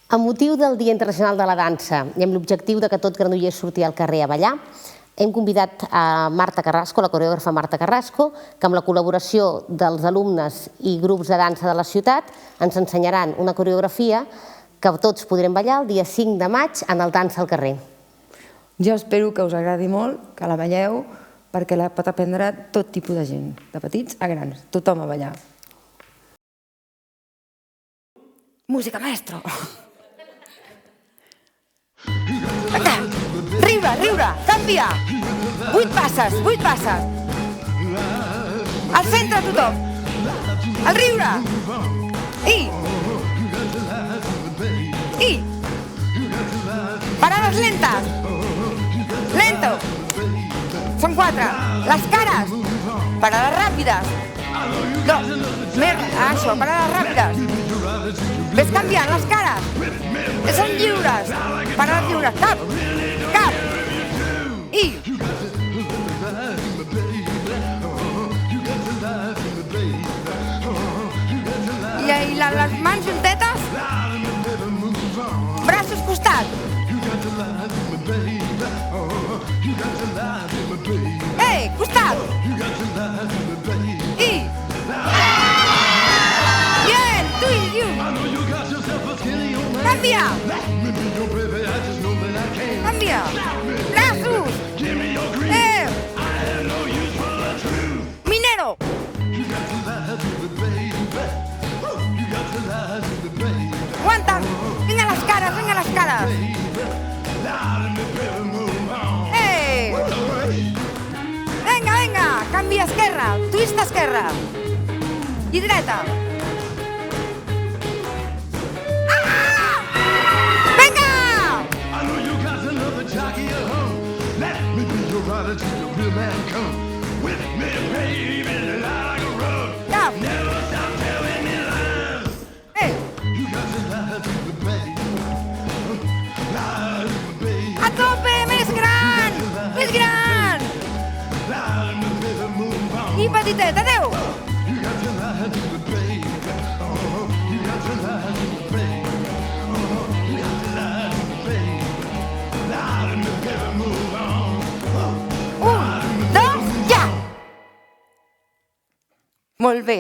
Amb motiu del Dia Internacional de la Dansa i amb l'objectiu que tot Granollers surti al carrer a ballar, hem convidat a Marta Carrasco, la coreògrafa Marta Carrasco, que amb la col·laboració dels alumnes i grups de dansa de la ciutat ens ensenyaran una coreografia que tots podrem ballar el dia 5 de maig en el Dansa al carrer. Jo espero que us agradi molt, que la balleu, perquè la pot aprendre tot tipus de gent, de petits a grans, tothom a ballar. Música, maestro! Riure, riure, canvia! 8 passes, 8 passes! Al centre tothom! Al riure! I! Parades lentes! Lento! Són 4. Les cares! Parades ràpides! No, més, això, parades ràpides! Ves canviant les cares! Són lliures! Parades lliures! Cap! Cap! I! I les mans juntetes? Braços costat! Ei, costat! I! Bien, tu i you! Canvia! Canvia! Braços! Minero! Aguanta! Vinga les cares, vinga les cares! Vinga, vinga! Canvia esquerra, twist esquerra! I dreta! Cap! A tope! Més gran! Més gran! I petitet, adeu! Un, dos, ja! Molt bé.